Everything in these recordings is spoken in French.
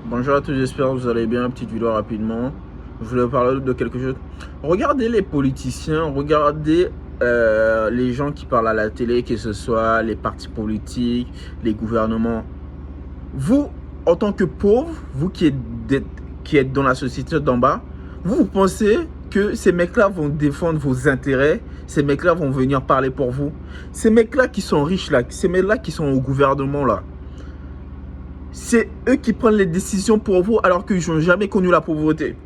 Bonjour à tous, j'espère que vous allez bien. Petite vidéo rapidement. Je voulais vous parler de quelque chose. Regardez les politiciens, regardez les gens qui parlent à la télé, que ce soit les partis politiques, les gouvernements. Vous, en tant que pauvre, vous qui êtes dans la société d'en bas, vous pensez que ces mecs-là vont défendre vos intérêts, ces mecs-là vont venir parler pour vous. Ces mecs-là qui sont riches là, ces mecs-là qui sont au gouvernement là, c'est eux qui prennent les décisions pour vous alors qu'ils n'ont jamais connu la pauvreté.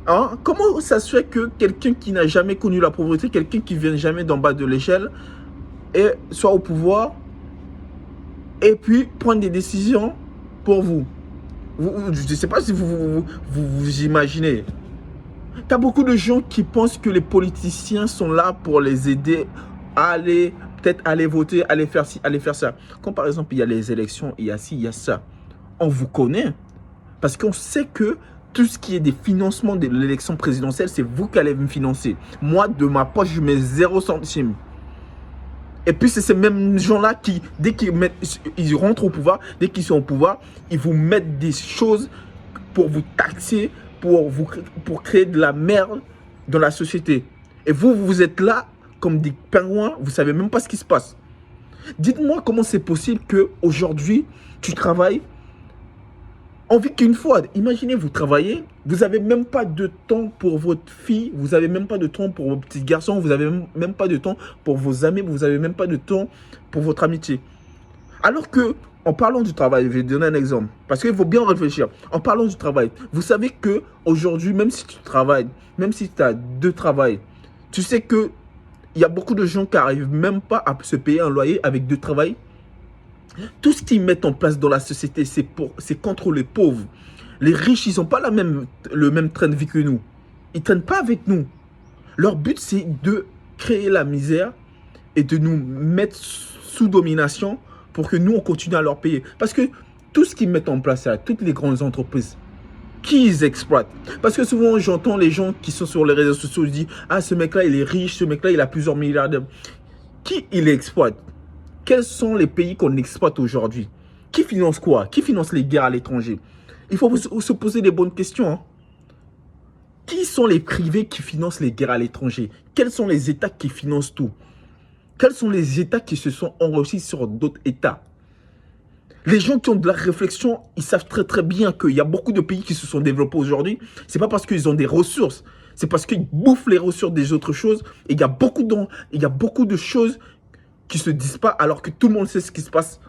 Hein? Comment ça se fait que quelqu'un qui n'a jamais connu la pauvreté, quelqu'un qui vient jamais d'en bas de l'échelle, soit au pouvoir et puis prendre des décisions pour vous? Je ne sais pas si vous imaginez. Tu as beaucoup de gens qui pensent que les politiciens sont là pour les aider à aller, peut-être aller voter, aller faire ci, aller faire ça. Comme par exemple, il y a les élections, il y a ci, il y a ça. On vous connaît parce qu'on sait que tout ce qui est des financements de l'élection présidentielle, c'est vous qui allez me financer. Moi, de ma poche, je mets 0 centime. Et puis, c'est ces mêmes gens-là qui, dès qu'ils rentrent au pouvoir, dès qu'ils sont au pouvoir, ils vous mettent des choses pour vous taxer, pour créer de la merde dans la société. Et vous êtes là comme des pingouins, vous ne savez même pas ce qui se passe. Dites-moi comment c'est possible qu'aujourd'hui, tu travailles, on vit qu'une fois. Imaginez, vous travaillez, vous n'avez même pas de temps pour votre fille, vous n'avez même pas de temps pour vos petits garçons, vous n'avez même pas de temps pour vos amis, vous n'avez même pas de temps pour votre amitié. Alors que, en parlant du travail, je vais donner un exemple, parce qu'il faut bien réfléchir. En parlant du travail, vous savez qu'aujourd'hui, même si tu travailles, même si tu as 2 travails, tu sais qu'il y a beaucoup de gens qui n'arrivent même pas à se payer un loyer avec 2 travails. Tout ce qu'ils mettent en place dans la société, c'est contre les pauvres. Les riches, ils n'ont pas le même train de vie que nous. Ils ne traînent pas avec nous. Leur but, c'est de créer la misère et de nous mettre sous domination pour que nous, on continue à leur payer. Parce que tout ce qu'ils mettent en place, là, toutes les grandes entreprises, qui ils exploitent? Parce que souvent, j'entends les gens qui sont sur les réseaux sociaux, je dis, ah, ce mec-là, il est riche, ce mec-là, il a plusieurs milliards d'euros. Qui il exploite? Quels sont les pays qu'on exploite aujourd'hui? Qui finance quoi? Qui finance les guerres à l'étranger? Il faut se poser des bonnes questions. Hein. Qui sont les privés qui financent les guerres à l'étranger? Quels sont les États qui financent tout? Quels sont les États qui se sont enrichis sur d'autres États? Les gens qui ont de la réflexion, ils savent très très bien qu'il y a beaucoup de pays qui se sont développés aujourd'hui. Ce n'est pas parce qu'ils ont des ressources, c'est parce qu'ils bouffent les ressources des autres choses. Et il y a beaucoup de choses qui ne se disent pas alors que tout le monde sait ce qui se passe